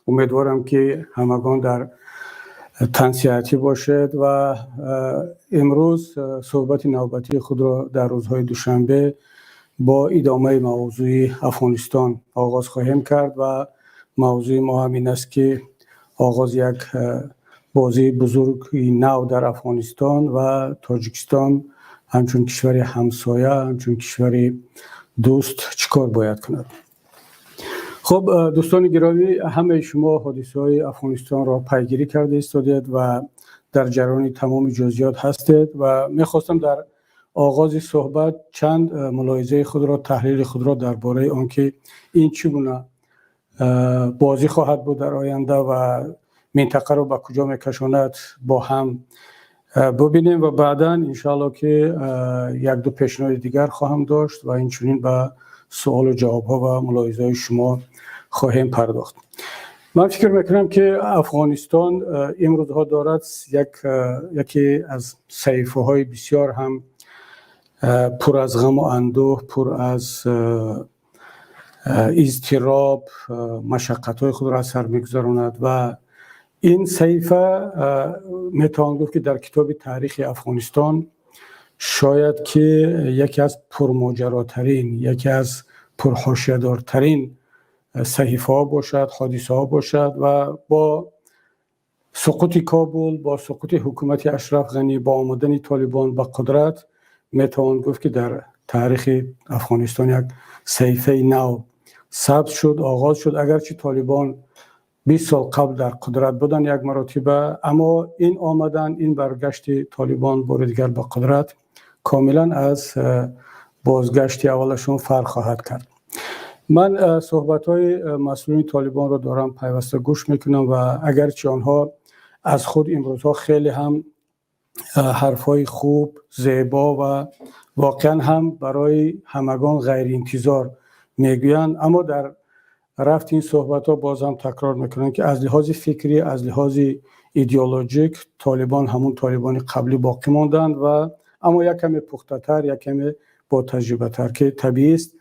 امیدوارم که همگان در تنصیحاتی باشد و امروز صحبت نوبتی خود را در روزهای دوشنبه با ادامه موضوع افغانستان آغاز خواهیم کرد و موضوع ما همین است که آغاز یک بازی بزرگ نو در افغانستان و تاجیکستان همچون کشور همسایه، همچون کشور دوست چیکار باید کند. خب دوستان گرامی، همه شما حادثه‌های افغانستان را پیگیری کرده استادید و در جریان تمام جزئیات هستید و می‌خواستم در آغاز صحبت چند ملاحظه خود را، تحلیل خود را درباره آنکه این چگونه بازی خواهد بود در آینده و منطقه را به کجا می‌کشاند با هم ببینیم و بعداً انشاءالله که یک دو پیشنهاد دیگر خواهم داشت و این چنین به سوال و جواب ها و ملاحظه‌های شما خواهیم پرداخت. من فکر میکنم که افغانستان امروزها دارد یکی از صحیفه های بسیار هم پر از غم و اندوه، پر از اضطراب، مشقت های خود را از سر میگذراند و این صحیفه میتوان گفت که در کتاب تاریخ افغانستان شاید که یکی از پرماجراترین، یکی از پرحاشیه‌دارترین صحیفه ها باشد، حادثه ها باشد و با سقوط کابل، با سقوط حکومت اشرف غنی، با آمدن طالبان به قدرت میتوان گفت که در تاریخ افغانستان یک صحیفه نو ثبت شد، آغاز شد. اگرچه طالبان 20 سال قبل در قدرت بودن یک مرتبه، اما این آمدن، این برگشت طالبان بار دیگر به قدرت کاملا از بازگشت اولشون فرق خواهد کرد. من صحبت‌های مسئولین طالبان را دارم پیوسته گوش میکنم و اگرچه آنها از خود امروزها خیلی هم حرفای خوب، زیبا و واقعا هم برای همگان غیر انتظار میگویند، اما در رفت این صحبت‌ها باز هم تکرار میکنن که از لحاظ فکری، از لحاظ ایدئولوژیک طالبان همون طالبان قبلی باقی ماندن و اما یک کمی پخته‌تر، یک کمی با تجربه تر که طبیعی است.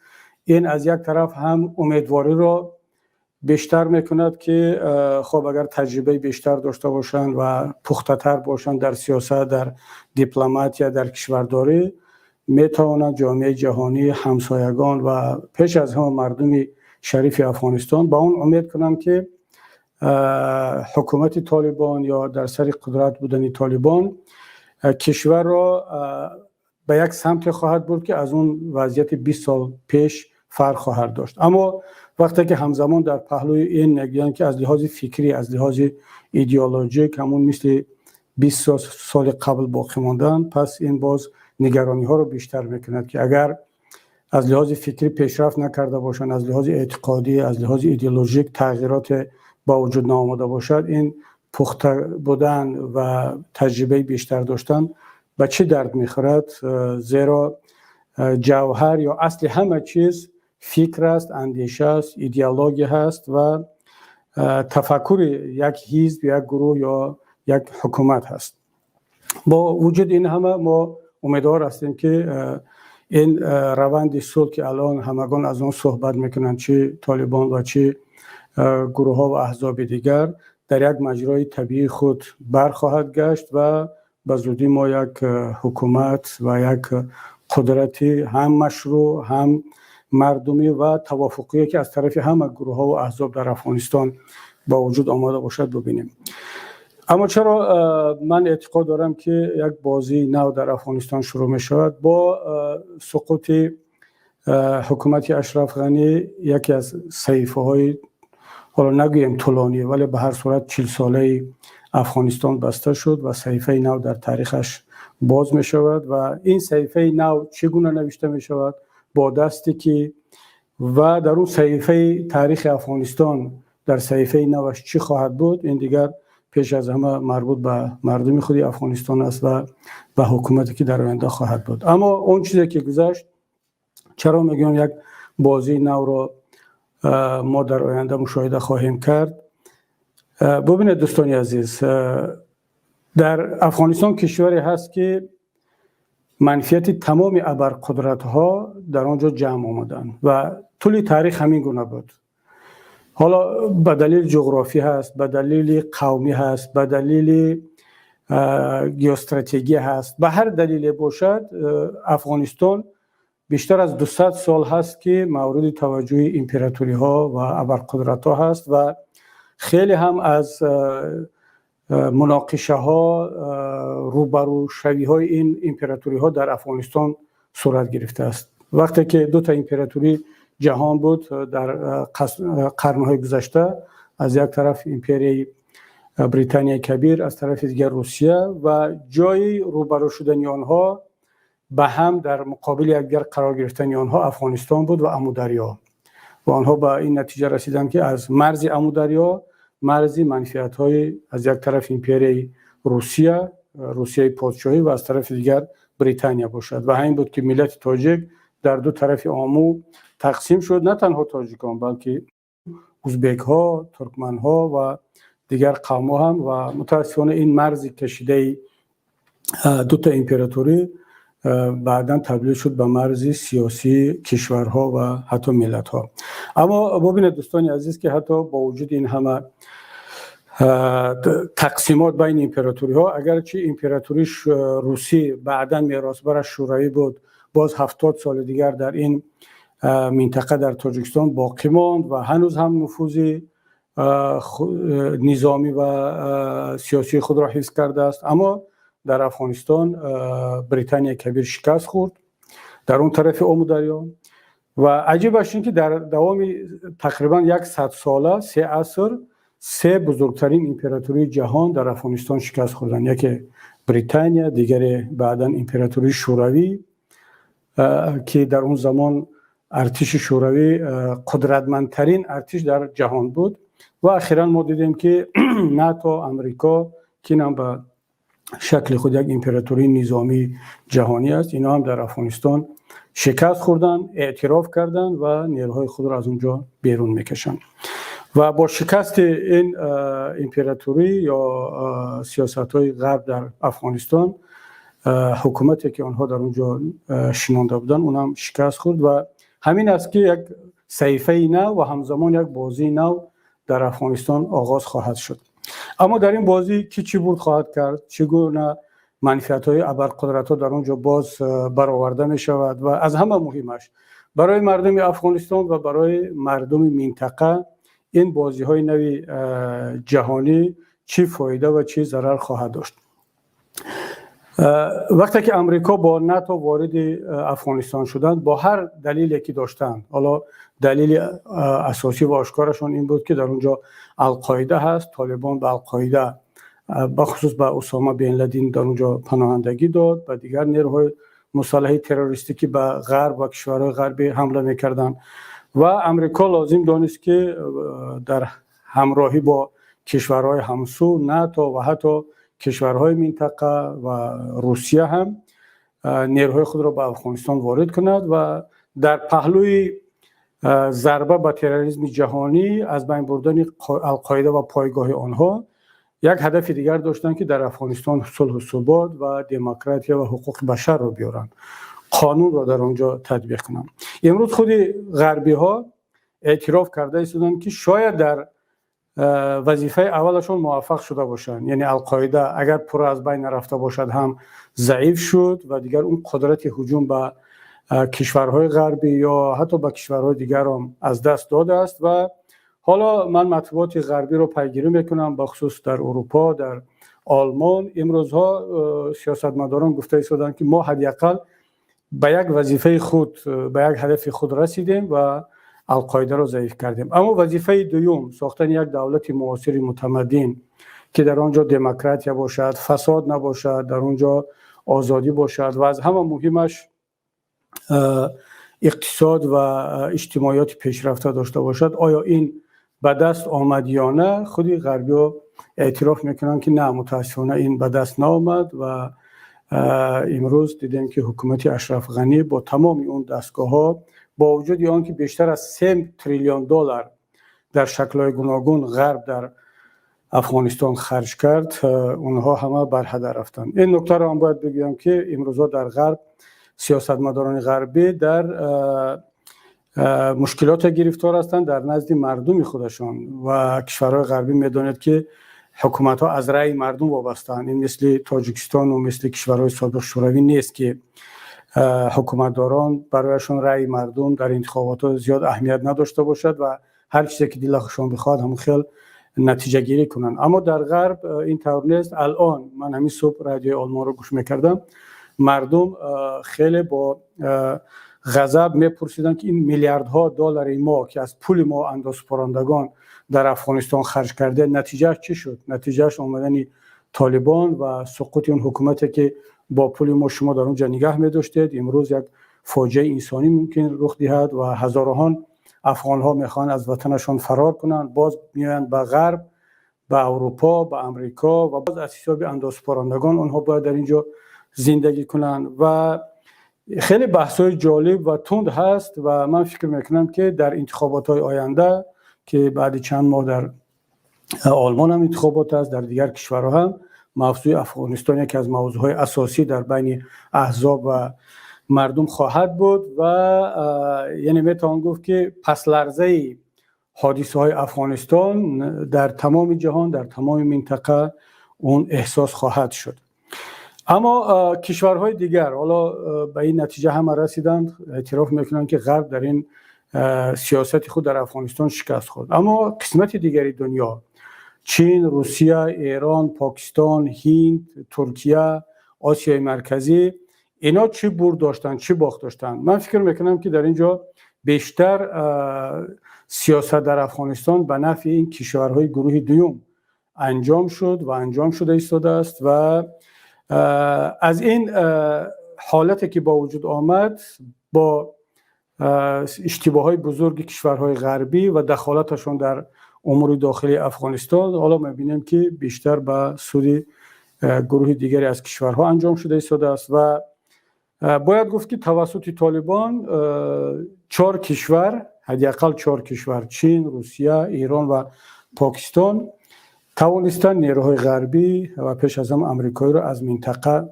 این از یک طرف هم امیدواری را بیشتر میکند که خب اگر تجربه بیشتر داشته باشند و پخته‌تر باشند در سیاست، در دیپلمات یا در کشورداری، میتوانند جامعه جهانی، همسایگان و پیش از همه مردم شریف افغانستان با اون امید کنند که حکومت طالبان یا در سر قدرت بودن طالبان کشور را به یک سمت خواهد برد که از اون وضعیت 20 سال پیش فرق خواهد داشت. اما وقتی که همزمان در پهلوی این نگیان که از لحاظ فکری، از لحاظ ایدئولوژیک همون مثل 20 سال قبل باقی ماندن، پس این باز نگرانی ها رو بیشتر میکند که اگر از لحاظ فکری پیشرفت نکرده باشند، از لحاظ اعتقادی، از لحاظ ایدئولوژیک تغییرات با وجود نآمده باشد، این پخته بودن و تجربه بیشتر داشتن به چه درد میخورد؟ زیرا جوهر یا اصل همه چیز فکر است، اندیشه است، ایدئولوژی هست و تفکر یک حزب، یک گروه یا یک حکومت هست. با وجود این همه ما امیدوار هستیم که این روند صلح که الان همگان از آن صحبت میکنند، چه طالبان و چه گروه ها و احزاب دیگر، در یک مجرای طبیعی خود برخواهد گشت و به زودی ما یک حکومت و یک قدرت هم مشروع، هم مردمی و توافقی که از طرف همه گروه ها و احزاب در افغانستان با وجود آمده باشد ببینیم. اما چرا من اعتقاد دارم که یک بازی نو در افغانستان شروع می شود؟ با سقوط حکومت اشرف غنی یکی از صحیفه های، حالا نگویم طولانی ولی به هر صورت 40 ساله افغانستان بسته شد و صحیفه نو در تاریخش باز می شود و این صحیفه نو چگونه نوشته می شود؟ با دستی که و در اون صحیفه تاریخ افغانستان در صحیفه نوش چی خواهد بود، این دیگر پیش از همه مربوط به مردم خودی افغانستان است و به حکومتی که در آینده خواهد بود. اما اون چیزی که گذشت، چرا میگم یک بازی نو را ما در آینده مشاهده خواهیم کرد؟ ببینید دوستان عزیز، در افغانستان کشوری هست که منفیت تمام ابرقدرت ها در آنجا جمع آمدن و طول تاریخ همین گونه بود. حالا به دلیل جغرافی هست، به دلیل قومی هست، به دلیل گیوستراتژی هست، به هر دلیل باشد افغانستان بیشتر از 200 سال هست که مورد توجه امپراتوری ها و ابرقدرت ها هست و خیلی هم از مناقشه ها روبرو شوی های این امپراتوری ها در افغانستان صورت گرفته است. وقتی که دو تا امپراتوری جهان بود در قرنهای گذشته، از یک طرف امپرای بریتانیای کبیر، از طرف دیگر روسیه، و جای روبرو شدن آنها به هم در مقابل یکدیگر قرار گرفتن آنها افغانستان بود و امودریا، و آنها به این نتیجه رسیدند که از مرز امودریا مرز منفعت‌های از یک طرف امپرای روسیه پادشاهی و از طرف دیگر بریتانیا باشد، و همین بود که ملت تاجیک در دو طرف آمو تقسیم شد. نه تنها تاجیکان بلکه ازبک ها، ترکمن ها و دیگر قوم ها هم، و متاسفانه این مرز کشیده دو تا امپراتوری بعداً تبدیل شد به مرز سیاسی کشورها و حتی ملت ها. اما ببینید دوستان عزیز که حتی با وجود این همه تقسیمات بین امپراتوری ها، اگرچه امپراتوری روسی بعداً میراثبر شوروی بود، باز 70 سال دیگر در این منطقه در تاجیکستان باقی ماند و هنوز هم نفوذ نظامی و سیاسی خود را حفظ کرده است. اما در افغانستان بریتانیا کبیر شکست خورد در اون طرف امودریا، و عجیبش این که در دوام تقریبا 100 ساله، 3 عصر، 3 بزرگترین امپراتوری جهان در افغانستان شکست خوردن. یکی بریتانیا، دیگری بعداً امپراتوری شوروی که در اون زمان ارتش شوروی قدرتمندترین ارتش در جهان بود، و اخیراً ما دیدیم که ناتو، امریکا که هم به شکل خود یک امپراتوری نظامی جهانی است، اینا هم در افغانستان شکست خوردن، اعتراف کردن و نیروهای خود را از اونجا بیرون میکشن. و با شکست این امپراتوری یا سیاست‌های غرب در افغانستان، حکومتی که آنها در اونجا شنانده بودن اونم شکست خورد، و همین است که یک صحیفه نو و همزمان یک بازی نو در افغانستان آغاز خواهد شد. اما در این بازی کی چی بود خواهد کرد، چگونه منفعت‌های ابرقدرت‌ها در اونجا باز برآورده می شود، و از همه مهمش برای مردم افغانستان و برای مردم منطقه این بازی‌های نوی جهانی چی فایده و چی ضرر خواهد داشت. وقتی که امریکا با ناتو وارد افغانستان شدند، با هر دلیلی که داشتند، حالا دلیل اساسی و آشکارشون این بود که در اونجا القاعده هست، طالبان به القاعده بخصوص به اسامه بن لادن در اونجا پناهندگی داد و دیگر نیروهای مسلح تروریستی که به غرب و کشورهای غربی حمله میکردند، و امریکا لازم دانست که در همراهی با کشورهای همسو، ناتو و حتی کشورهای منطقه و روسیه هم نیروهای خود را به افغانستان وارد کند و در پهلوی ضربه به تروریسم جهانی از بین بردن القاعده و پایگاه آنها، یک هدف دیگر داشتند که در افغانستان صلح و ثبات و دموکراسی و حقوق بشر را بیارند، قانون را در آنجا تطبیق کنند. امروز خود غربی ها اعتراف کرده ایستادند که شاید در وظیفه اولشون موفق شده باشند، یعنی القاعده اگر پر از بین رفته باشد هم ضعیف شد و دیگر اون قدرت هجوم به کشورهای غربی یا حتی به کشورهای دیگر هم از دست داده است. و حالا من مطبوعات غربی رو پیگیری میکنم، بخصوص در اروپا، در آلمان، امروزها سیاستمداران گفته ایستادند که ما حداقل به یک وظیفه خود، به یک هدف خود رسیدیم و القاعده را ضعیف کردیم. اما وظیفه دوم، ساختن یک دولت معاصر متمدن که در آنجا دموکراسی باشد، فساد نباشد، در آنجا آزادی باشد و از همه مهمش اقتصاد و اجتماعیات پیشرفته داشته باشد، آیا این به دست آمد یا نه؟ خودی غربی‌ها اعتراف میکنن که نه، متاسفانه این به دست نآمد و امروز دیدیم که حکومت اشرف غنی با تمام اون دستگاه‌ها، با وجود آنکه بیشتر از 3 تریلیون دلار در شکل‌های گوناگون غرب در افغانستان خرج کرد، اونها همه بر هدر رفتن. این نکته را هم باید بگم که امروزها در غرب سیاستمداران غربی در مشکلات گرفتار هستند در نزد مردم خودشان و کشورهای غربی میدونید که حکومت ها از رأی مردم وابسته‌اند. این مثل تاجیکستان و مثل کشورهای سابق شوروی نیست که حکومتداران برایشان رأی مردم در انتخابات زیاد اهمیت نداشته باشد و هر چیزی که دلشان بخواد همون خیل نتیجه گیری کنند. اما در غرب این طور نیست. الان من همین صبح رادیو آلمان رو گوش میکردم، مردم خیلی با غضب میپرسیدن که این میلیاردها دلار ما که از پول ما اندوسپارندگان در افغانستان خرج کرده نتیجه چی شد؟ نتیجهش آمدن طالبان و سقوط اون حکومتی که با پول ما شما در اونجا نگه می‌داشتید. امروز یک فاجعه انسانی ممکن رخ دهد و هزاران افغان ها میخوان از وطنشان فرار کنند، باز میایند به غرب، به اروپا، به امریکا و باز از حساب اندوسپارندگان اونها باید در اینجا زندگی کنند و خیلی بحث‌های جالب و تند هست و من فکر میکنم که در انتخابات‌های آینده که بعد چند ماه در آلمان هم انتخابات است، در دیگر کشورها هم، موضوع افغانستان یکی از موضوعهای اساسی در بین احزاب و مردم خواهد بود و یعنی میتوان گفت که پس لرزه حادثه های افغانستان در تمام جهان، در تمام منطقه اون احساس خواهد شد. اما کشورهای دیگر حالا به این نتیجه هم رسیدند، اعتراف میکنند که غرب در این سیاست خود در افغانستان شکست خورد. اما قسمت دیگری دنیا، چین، روسیه، ایران، پاکستان، هند، ترکیه، آسیای مرکزی، اینا چی برد داشتن، چی باخت داشتن؟ من فکر میکنم که در اینجا بیشتر سیاست در افغانستان به نفع این کشورهای گروه دوم انجام شد و انجام شده ایستاده است و از این حالتی که با وجود آمد با اشتباهات بزرگ کشورهای غربی و دخالتشون در امور داخلی افغانستان، حالا می‌بینیم که بیشتر به سود گروه دیگری از کشورها انجام شده ایستاده است و باید گفت که توسط طالبان 4 کشور، حداقل 4 کشور، چین، روسیه، ایران و پاکستان، توانستن نیروهای غربی و پیش از هم آمریکایی را از منطقه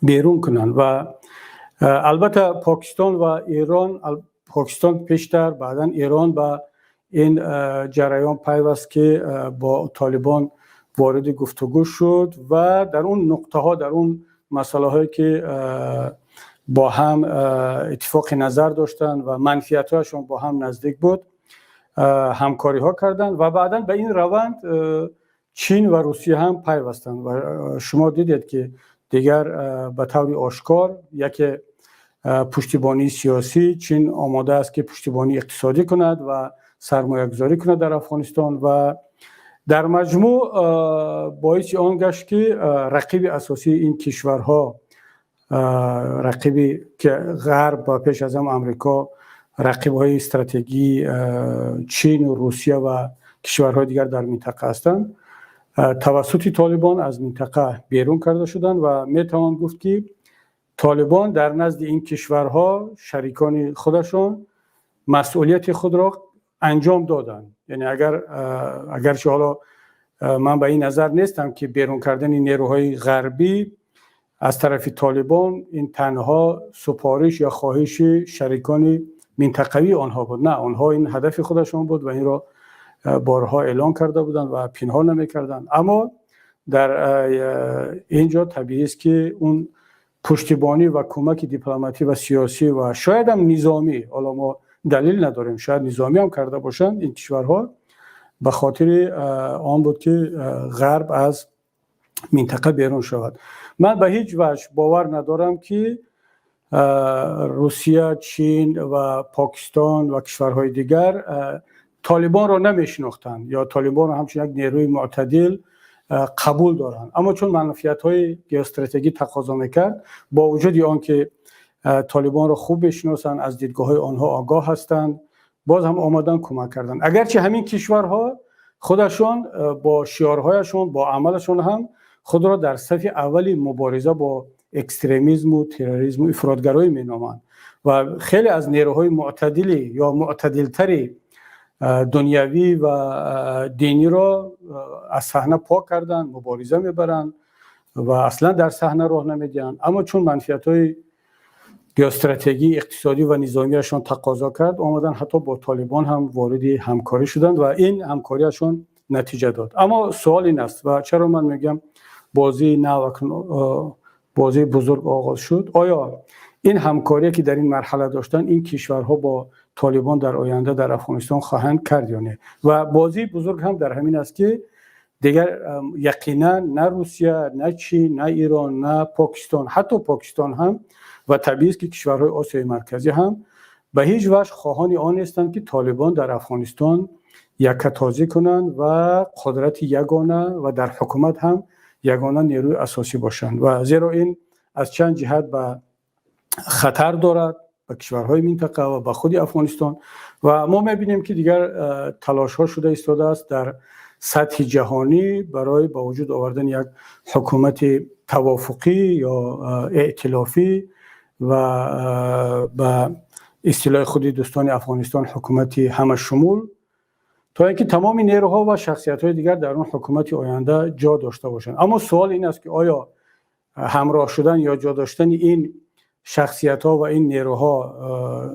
بیرون کنند و البته پاکستان و ایران، پاکستان پیشتر، بعدا ایران با این جریان پیوست که با طالبان وارد گفتگو شد و در اون نقطه ها، در اون مسئله هایی که با هم اتفاق نظر داشتن و منفیت هاشون با هم نزدیک بود همکاری ها کردن و بعدا به این روند چین و روسیه هم پیوستند و شما دیدید که دیگر به طور آشکار یک پشتیبانی سیاسی چین آماده است که پشتیبانی اقتصادی کند و سرمایه گذاری کند در افغانستان و در مجموع باعث آن گشت که رقیب اساسی این کشورها، رقیبی که غرب و پیش از هم امریکا، رقیب‌های استراتژی چین و روسیه و کشورهای دیگر در منطقه هستند، توسط طالبان از منطقه بیرون کرده شدند و میتوان گفت که طالبان در نزد این کشورها، شریکان خودشون، مسئولیت خود را انجام دادند. یعنی اگرچه حالا من به این نظر نیستم که بیرون کردن نیروهای غربی از طرف طالبان این تنها سفارش یا خواهش شریکان منطقوی آنها بود، نه، آنها این هدف خودشون بود و این را بارها اعلان کرده بودند و پنهان نمی‌کردند. اما در اینجا طبیعی است که اون پشتیبانی و کمک دیپلماتی و سیاسی و شاید هم نظامی، حالا ما دلیل نداریم شاید نظامی هم کرده باشند این کشورها، به خاطر آن بود که غرب از منطقه بیرون شود. من به هیچ وجه باور ندارم که روسیه، چین و پاکستان و کشورهای دیگر طالبان را نمیشناختند یا طالبان را همچون یک نیروی معتدل قبول دارند، اما چون منفعت‌های ژئوستراتژی تقاضا میکرد، با وجود آن که طالبان را خوب بشناسند، از دیدگاه‌های آنها آگاه هستند، باز هم آمدن کمک کردند. اگرچه همین کشورها خودشون با شعارهایشون، با عملشون هم خود را در صف اولی مبارزه با اکستریمیسم و تروریسم و افراطگرایی مینامند و خیلی از نیروهای معتدلی یا معتدلتری دنیوی و دینی را از صحنه پاک کردن، مبارزه میبرند و اصلا در صحنه راه نمیدن. اما چون منفعت‌های گیوستراتژی اقتصادی و نظامیشان تقاضا کرد، آمدن حتی با طالبان هم وارد همکاری شدند و این همکاریشون نتیجه داد. اما سوال این است و چرا من میگم بازی بازی بزرگ آغاز شد، آیا این همکاری که در این مرحله داشتن این کشورها با طالبان در آینده در افغانستان خواهند کرد یا نه؟ و بازی بزرگ هم در همین است که دیگر یقینا نه روسیه، نه چین، نه ایران، نه پاکستان، حتی پاکستان هم و طبیعی است که کشورهای آسیای مرکزی هم به هیچ وجه خواهان آن نیستند که طالبان در افغانستان یکتازی کنند و قدرت یگانه و در حکومت هم یگانه نیروی اساسی باشند و زیرا این از چند جهت به خطر دارد به کشورهای منطقه و به خود افغانستان و ما می‌بینیم که دیگر تلاش‌ها شده ایستاده است در سطح جهانی برای با وجود آوردن یک حکومت توافقی یا ائتلافی و به اصطلاح خود دوستان افغانستان حکومت همه شمول تا اینکه تمام نیروها و شخصیت‌های دیگر در اون حکومت آینده جا داشته باشند. اما سوال این است که آیا همراه شدن یا جا داشتن این شخصیت‌ها و این نیروها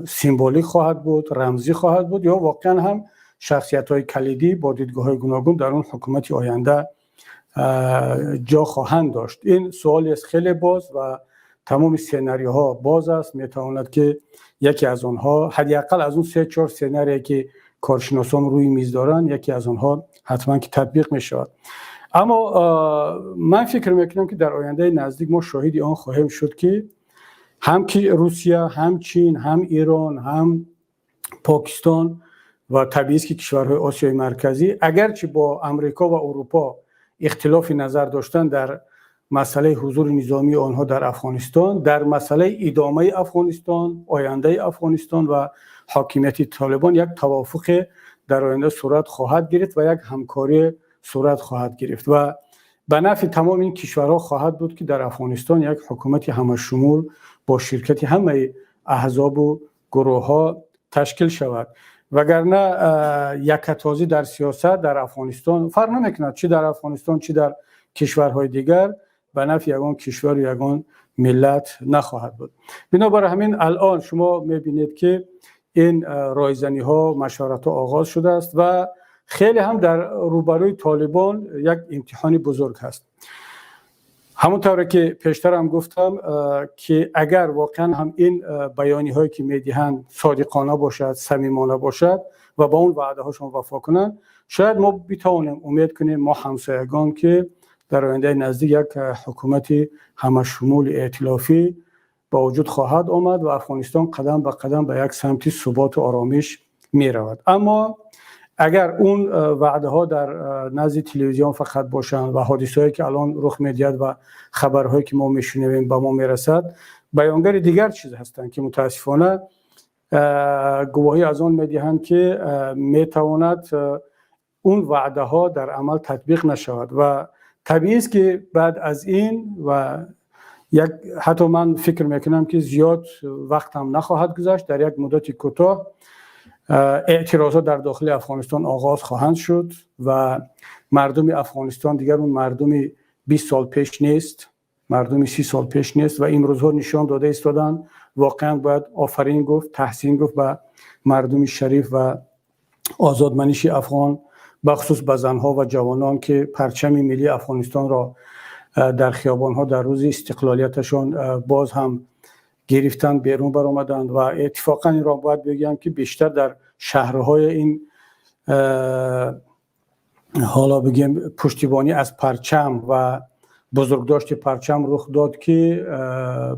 سمبولیک خواهد بود، رمزی خواهد بود یا واقعا هم شخصیت‌های کلیدی با دیدگاه‌های گوناگون در اون حکومت آینده جا خواهند داشت؟ این سوالی است خیلی باز و تمام سناریوها باز است. میتواند که یکی از آنها حداقل از اون 3-4 سناریویی که کارشناسان روی میز دارن یکی از آنها حتما که تطبیق می شود. اما من فکر میکنم که در آینده نزدیک ما شاهد آن خواهیم شد که هم که روسیه، هم چین، هم ایران، هم پاکستان و طبیعی است که کشورهای آسیای مرکزی اگرچه با امریکا و اروپا اختلاف نظر داشتن در مسئله حضور نظامی آنها در افغانستان، در مسئله ادامه افغانستان، آینده افغانستان و حاکمیت طالبان یک توافق در آینده صورت خواهد گرفت و یک همکاری صورت خواهد گرفت و به نفع تمام این کشورها خواهد بود که در افغانستان یک حکومت همه شمول با شرکت همه احزاب و گروه ها تشکیل شود. وگرنه یکتازی در سیاست در افغانستان فرق نمیکند، چی در افغانستان چی در کشورهای دیگر، به نفع یگان کشور و یگان ملت نخواهد بود. بنابراین همین الان شما میبینید که این رایزنی ها مشورت ها آغاز شده است و خیلی هم در روبروی طالبان یک امتحان بزرگ هست. همونطور که پیشتر هم گفتم که اگر واقعا هم این بیانی هایی که میدهند صادقانه باشد، صمیمانه باشد و با اون وعده هاشون وفا کنند، شاید ما بتوانیم امید کنیم ما همسایگان که در آینده نزدیک یک حکومت همه شمول ائتلافی با وجود خواهد آمد و افغانستان قدم به قدم به یک سمت ثبات و آرامش می رود. اما اگر اون وعده ها در نزد تلویزیون فقط باشند و حادثه‌ای که الان رخ می‌دهد و خبرهایی که ما میشنویم به ما میرسد بیانگر دیگر چیز هستند که متاسفانه گواهی از آن میدهند که میتواند اون وعده ها در عمل تطبیق نشود و طبیعی است که بعد از این و یک حتی من فکر میکنم که زیاد وقت هم نخواهد گذشت، در یک مدت کوتاه اعتراضات در داخل افغانستان آغاز خواهند شد و مردم افغانستان دیگر اون مردم 20 سال پیش نیست، مردم 30 سال پیش نیست و امروزها نشان داده ایستادن. واقعا باید آفرین گفت، تحسین گفت به مردم شریف و آزادمنش افغان، بخصوص به زنها و جوانان که پرچم ملی افغانستان را در خیابانها در روز استقلالیتشان باز هم گرفتن، بیرون برآمدند و اتفاقا این را باید بگم که بیشتر در شهرهای این حالا بگیم پشتیبانی از پرچم و بزرگداشت پرچم رخ داد که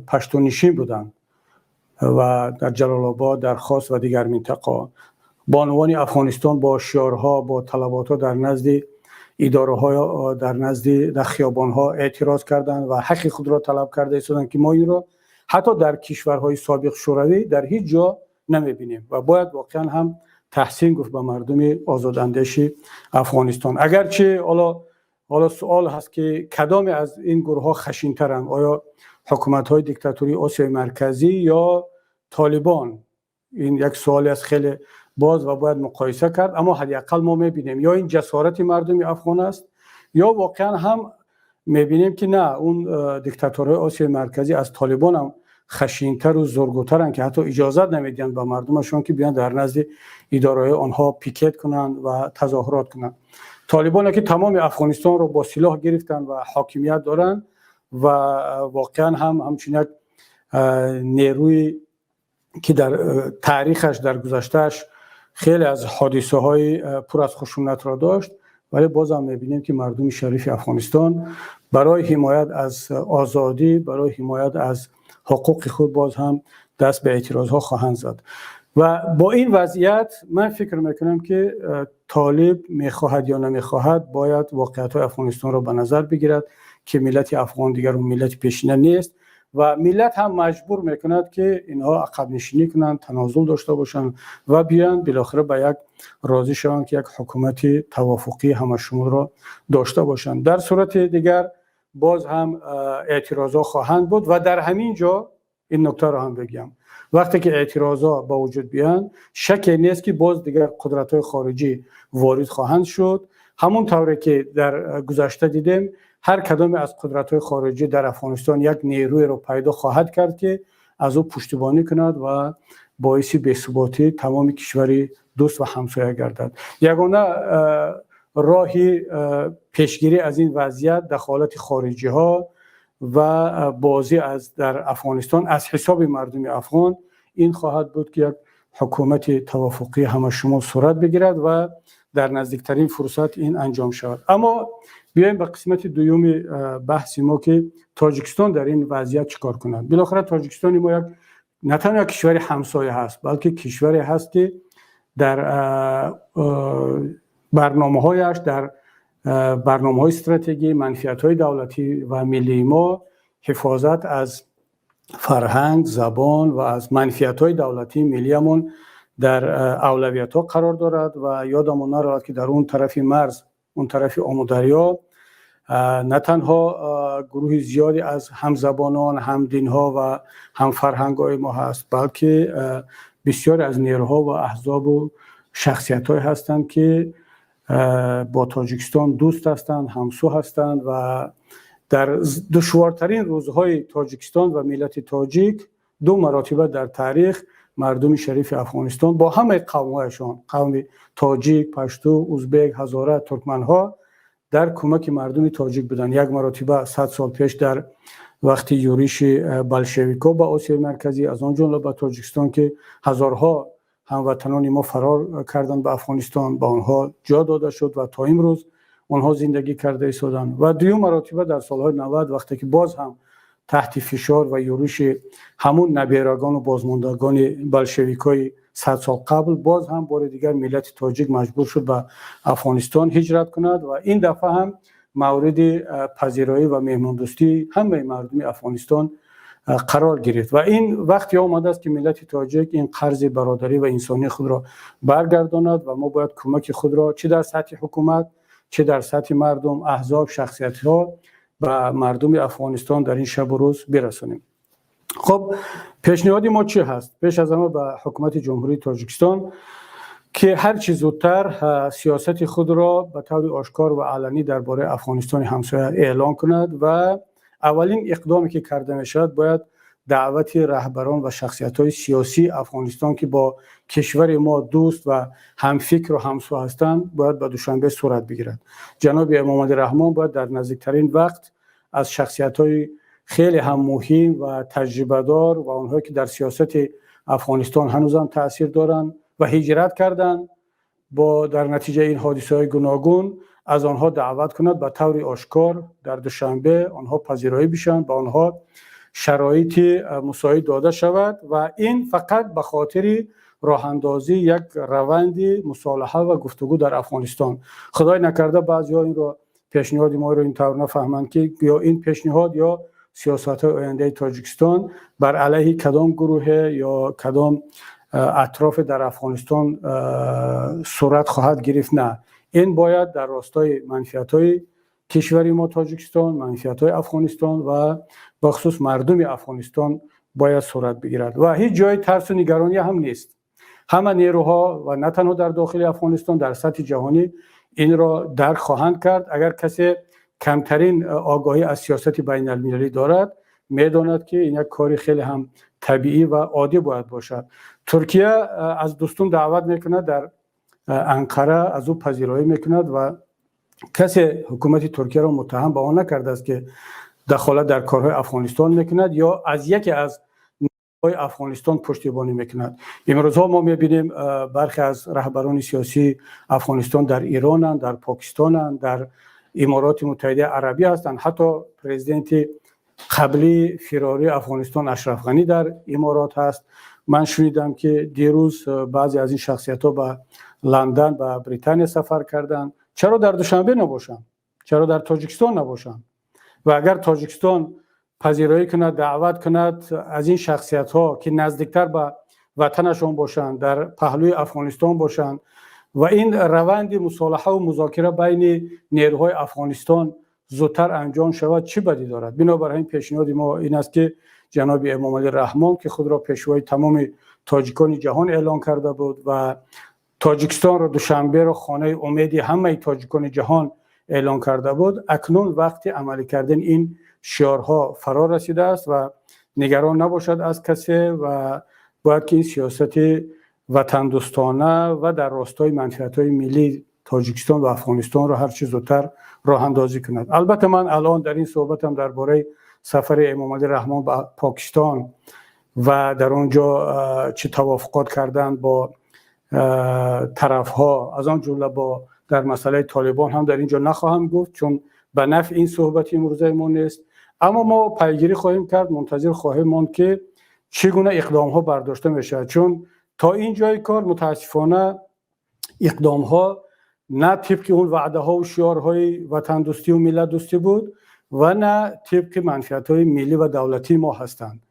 پشتونشین بودند و در جلال آباد، در خاص و دیگر منطقه بانوان افغانستان با شعارها با طلباتها در نزد اداره ها در نزد در خیابان ها اعتراض کردند و حق خود را طلب کرده ایستادند که ما این را حتی در کشورهای سابق شوروی در هیچ جا نمیبینیم و باید واقعا هم تحسین گفت به مردم آزاداندیش افغانستان. اگرچه حالا سوال هست که کدام از این گروه ها خشین ترند، آیا حکومت های دیکتاتوری آسیای مرکزی یا طالبان؟ این یک سوالی است خیلی باز و باید مقایسه کرد. اما حداقل ما میبینیم یا این جسارت مردم افغان است یا واقعا هم میبینیم که نه، اون دیکتاتورهای آسیای مرکزی از طالبان هم خشینتر و زورگوترن که حتی اجازه نمیدن به مردمشون که بیان در نزد اداره آنها پیکت کنن و تظاهرات کنن. طالبان که تمام افغانستان رو با سلاح گرفتن و حاکمیت دارن و واقعا همچنین نیروی که در تاریخش در گذشتهش خیلی از حادثه های پر از خشونت را داشت، ولی باز هم میبینیم که مردم شریف افغانستان برای حمایت از آزادی، برای حمایت از حقوق خود باز هم دست به اعتراض ها خواهند زد. و با این وضعیت من فکر میکنم که طالب میخواهد یا نمیخواهد باید واقعیت های افغانستان را به نظر بگیرد که ملت افغان دیگر اون ملت پیشینه نیست و ملت هم مجبور میکند که اینها عقب نشینی کنند، تنازل داشته باشند و بیان بالاخره به یک راضی شوند که یک حکومت توافقی همشمول را داشته باشند. در صورت دیگر باز هم اعتراضات خواهند بود و در همین جا این نکته را هم بگم، وقتی که اعتراضات با وجود بیان شک نیست که باز دیگر قدرت‌های خارجی وارد خواهند شد. همون طوری که در گذشته دیدیم هر کدام از قدرت‌های خارجی در افغانستان یک نیروی رو پیدا خواهد کرد که از او پشتیبانی کند و باعث بی‌ثباتی تمام کشور دوست و همسایه گردد. یگانه راهی پیشگیری از این وضعیت دخالت خارجی ها و بازی از در افغانستان از حساب مردم افغان این خواهد بود که یک حکومت توافقی همشمول صورت بگیرد و در نزدیکترین فرصت این انجام شود. اما بیایم به قسمت دوم بحث ما که تاجیکستان در این وضعیت چیکار کند. بالاخره تاجیکستان ما یک نه تنها کشور همسایه هست بلکه کشوری هست که در برنامه‌هایش، در برنامه‌های استراتژی منفعت‌های دولتی و ملی ما حفاظت از فرهنگ، زبان و از منفعت‌های دولتی ملیمون در اولویت‌ها قرار دارد و یادمون نرود که در اون طرف مرز، اون طرف آمودریا نه تنها گروه زیادی از همزبانان، هم دین‌ها و هم فرهنگ‌های ما هست، بلکه بسیاری از نیروها و احزاب و شخصیت‌های هستند که با تاجیکستان دوست هستند، همسو هستند و در دشوارترین روزهای تاجیکستان و ملت تاجیک دو مرتبه در تاریخ مردم شریف افغانستان با همه قوم‌هایشان، قوم تاجیک، پشتو، ازبک، هزاره، ترکمن‌ها در کمک مردم تاجیک بودند. یک مرتبه 100 سال پیش در وقتی یورش بلشویک‌ها به آسیای مرکزی، از آن جمله به تاجیکستان که هزارها هموطنان ما فرار کردند به افغانستان، با آنها جا داده شد و تا امروز آنها زندگی کرده ایستادند. و دوم مرتبه در سالهای 90 وقتی که باز هم تحت فشار و یورش همون نبیرگان و بازماندگان بلشویک‌های 100 سال قبل باز هم بار دیگر ملت تاجیک مجبور شد به افغانستان هجرت کند و این دفعه هم مورد پذیرایی و مهماندوستی همه مردم افغانستان قرار گرفت و این وقتی آمده است که ملت تاجیک این قرض برادری و انسانی خود را برگرداند و ما باید کمک خود را چه در سطح حکومت چه در سطح مردم، احزاب، شخصیت‌ها به مردم افغانستان در این شب و روز برسانیم. خب پیشنهاد ما چی هست؟ پیش از همه به حکومت جمهوری تاجیکستان که هر چه زودتر سیاست خود را به طور آشکار و علنی درباره افغانستان همسایه اعلان کند و اولین اقدامی که کرده میشود باید دعوت رهبران و شخصیت‌های سیاسی افغانستان که با کشور ما دوست و همفکر و همسو هستند باید به دوشنبه صورت بگیرد. جناب امام رحمان باید در نزدیکترین وقت از شخصیت‌های خیلی هم مهم و تجربه دار و اونهایی که در سیاست افغانستان هنوز هم تأثیر دارند و هجرت کردند با در نتیجه این حادثه‌های گوناگون از آنها دعوت کند به طور آشکار در دوشنبه آنها پذیرایی بشن، با آنها شرایط مساعد داده شود و این فقط به خاطر راه اندازی یک روند مصالحه و گفتگو در افغانستان. خدای نکرده بعضی‌ها این رو پیشنهاد ما رو این طور نفهمند که یا این پیشنهاد یا سیاست آینده تاجیکستان بر علیه کدام گروه یا کدام اطراف در افغانستان صورت خواهد گرفت. نه، این باید در راستای منفعت‌های کشوری ما تاجیکستان، منفعت‌های افغانستان و بخصوص مردم افغانستان باید صورت بگیرد و هیچ جای ترس و نگرانی هم نیست. همه نیروها و نه تنها در داخل افغانستان در سطح جهانی این را درک خواهند کرد. اگر کسی کمترین آگاهی از سیاست بین المللی دارد میداند که این یک کاری خیلی هم طبیعی و عادی باید باشد. ترکیه از دوستان دعوت میکند در انقره، از او پذیرایی میکند و کسی حکومت ترکیه را متهم به آن نکرده است که دخالت در کارهای افغانستان میکند یا از یکی از نیروهای افغانستان پشتیبانی میکند. امروزها ما میبینیم برخی از رهبران سیاسی افغانستان در ایرانند، در پاکستانند، در امارات متحده عربی هستند. حتی پرزیدنت قبلی فراری افغانستان اشرف غنی در امارات هست. من شنیدم که دیروز بعضی از این شخصیت‌ها به لندن و بریتانیا سفر کردند. چرا در دوشنبه نباشند؟ چرا در تاجیکستان نباشند؟ و اگر تاجیکستان پذیرایی کند، دعوت کند از این شخصیت‌ها که نزدیکتر به وطنشان باشند، در پهلوی افغانستان باشند و این روند مصالحه و مذاکره بین نیروهای افغانستان زودتر انجام شود، چه بدی دارد؟ بنابراین پیشنهاد ما این است که جناب امام علی رحمان که خود را پیشوای تمام تاجیکان جهان اعلان کرده بود و تاجیکستان را دوشنبه را خانه امید همه تاجیکان جهان اعلان کرده بود، اکنون وقتی عملی کردن این شعارها فرا رسیده است و نگران نباشد از کسی و باید که این سیاست وطن دوستانه و در راستای منفعت‌های ملی تاجیکستان و افغانستان را هر چه زودتر راه اندازی کند. البته من الان در این صحبتم درباره سفر امام علی رحمان به پاکستان و در اونجا چه توافقات کردند با طرف‌ها از آن جمله با در مسئله طالبان هم در اینجا نخواهم گفت، چون به نفع این صحبت امروزه ما نیست. اما ما پیگیری خواهیم کرد، منتظر خواهیم ماند که چگونه اقدام‌ها برداشته میشه، چون تا این جای کار متاسفانه اقدام‌ها نه طبق اون وعده‌ها و شعارهای وطن دوستی و ملت دوستی بود و نه طبق منفعت‌های ملی و دولتی ما هستند.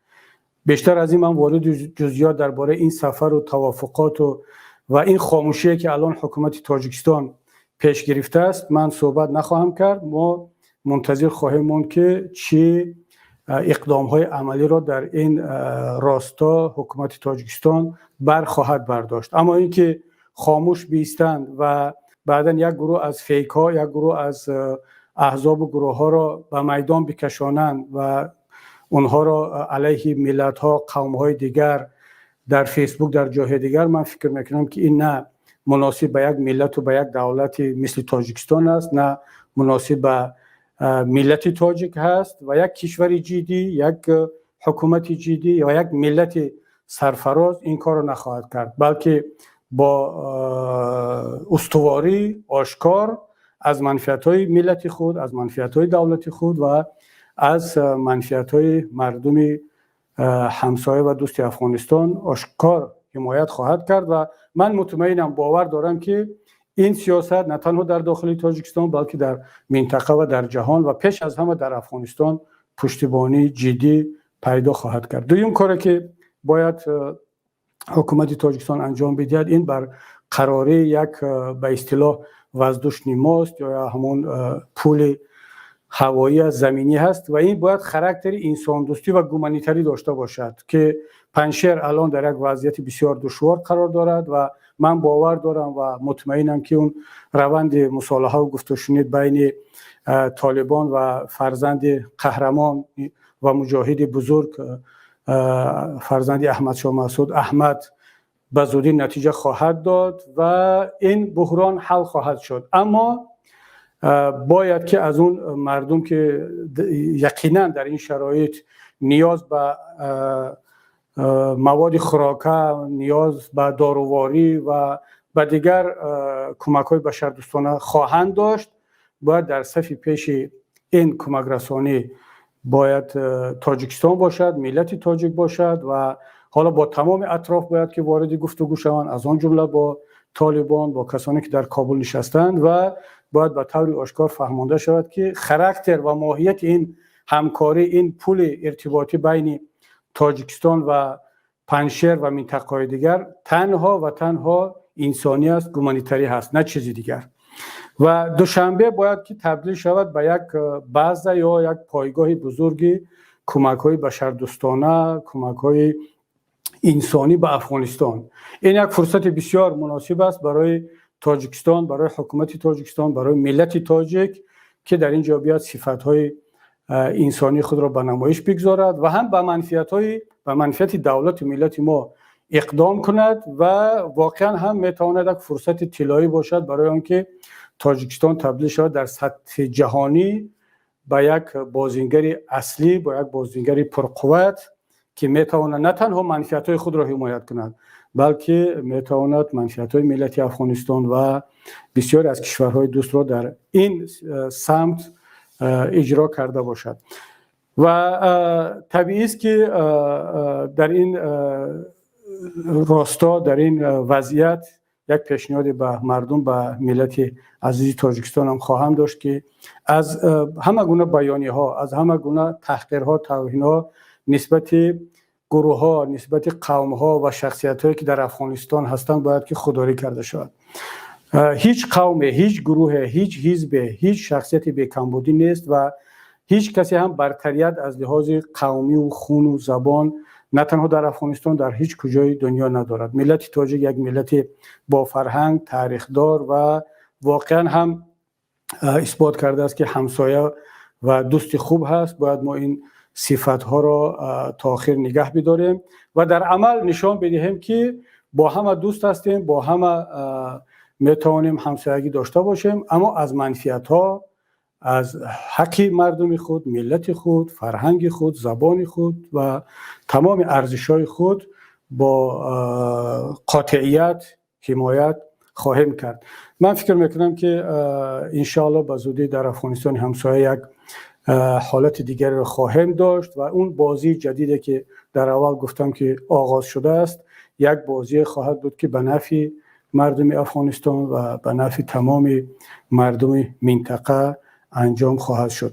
بیشتر از این من وارد جزئیات درباره این سفر و توافقات و این خاموشی که الان حکومت تاجیکستان پیش گرفته است من صحبت نخواهم کرد. ما منتظر خواهیم ماند که چه اقدام‌های عملی را در این راستا حکومت تاجیکستان خواهد برداشت. اما اینکه خاموش بیستند و بعداً یک گروه از فیک ها، یک گروه از احزاب و گروه ها را به میدان بکشانند و اونها را علیه ملت ها، قوم های دیگر در فیسبوک در جاهای دیگر، من فکر میکنم که این نه مناسب به یک ملت و به یک دولت مثل تاجیکستان است، نه مناسب به ملت تاجیک هست و یک کشور جدی، یک حکومت جدی و یک ملت سرفراز این کار را نخواهد کرد، بلکه با استواری آشکار از منفعت‌های ملت خود، از منفعت‌های دولت خود و از منفعت‌های مردم همسایه و دوست افغانستان آشکار حمایت خواهد کرد و من مطمئنم، باور دارم که این سیاست نه تنها در داخل تاجیکستان بلکه در منطقه و در جهان و پیش از همه در افغانستان پشتیبانی جدی پیدا خواهد کرد. دوم کاری که باید حکومت تاجیکستان انجام بدهد این بر قراری یک به اصطلاح وزدوش نیماست یا همون پول هوایی زمینی هست و این باید خاراکتر انسان دوستی و گومانیتری داشته باشد که پنشیر الان در یک وضعیت بسیار دشوار قرار دارد و من باور دارم و مطمئنم که اون روند مصالحه و گفت و شنید بین طالبان و فرزند قهرمان و مجاهد بزرگ فرزند احمد شاه مسعود احمد به زودی نتیجه خواهد داد و این بحران حل خواهد شد. اما باید که از اون مردم که یقینا در این شرایط نیاز به مواد خوراکه، نیاز به داروواری و به دیگر کمک‌های بشردوستانه خواهند داشت، باید در صف پیش این کمک رسانی باید تاجیکستان باشد، ملت تاجیک باشد و حالا با تمام اطراف باید که وارد گفتگو شوند، از آن جمله با طالبان، با کسانی که در کابل نشستند و باید به طور آشکار فهمانده شود که خاراکتر و ماهیت این همکاری، این پول ارتباطی بین تاجیکستان و پنشیر و منطقه‌های دیگر تنها و تنها انسانی است، گومانیتری هست، نه چیزی دیگر. و دوشنبه باید که تبدیل شود به یک بازه یا یک پایگاه بزرگی کمک‌های بشردوستانه، کمک‌های انسانی به افغانستان. این یک فرصت بسیار مناسب است برای تاجیکستان، برای حکومت تاجیکستان، برای ملت تاجیک که در اینجا بیاد صفت‌های انسانی خود را به نمایش بگذارد و هم به منفعت دولت و ملت ما اقدام کند و واقعا هم میتواند یک فرصت طلایی باشد برای آنکه تاجیکستان تبدیل شود در سطح جهانی به یک بازیگر اصلی، با یک بازیگر پرقوت که میتواند نه تنها منفعت‌های خود را حمایت کند بلکه میتواند منفعت‌های ملت افغانستان و بسیاری از کشورهای دوست را در این سمت اجرا کرده باشد. و طبیعی است که در این راستا، در این وضعیت، یک پیشنهاد به مردم، به ملت عزیز تاجیکستان هم خواهم داشت که از همه گونه بیانیه ها، از همه گونه تحقیرها، توهین ها نسبت گروه ها، نسبت قوم ها و شخصیت هایی که در افغانستان هستند باید که خودداری کرده شود. هیچ قوم، هیچ گروه، هیچ حزب، هیچ شخصیت بی‌کمبودی نیست و هیچ کسی هم برتریت از لحاظ قومی و خون و زبان نه تنها در افغانستان، در هیچ کجای دنیا ندارد. ملت تاجیک یک ملت با فرهنگ، تاریخدار و واقعا هم اثبات کرده است که همسایه و دوست خوب هست. باید ما این صفت ها را تا آخر نگه بداریم و در عمل نشان بدهیم که با همه دوست هستیم، با همه میتوانیم همسایگی داشته باشیم، اما از منفعت ها، از حق مردم خود، ملت خود، فرهنگ خود، زبان خود و تمام ارزش‌های خود با قاطعیت حمایت خواهیم کرد. من فکر میکنم که انشاءالله به زودی در افغانستان همسایه یک حالت دیگری را خواهیم داشت و اون بازی جدیدی که در اول گفتم که آغاز شده است، یک بازی خواهد بود که به نفع مردم افغانستان و به نفع تمام مردم منطقه انجام خواهد شد.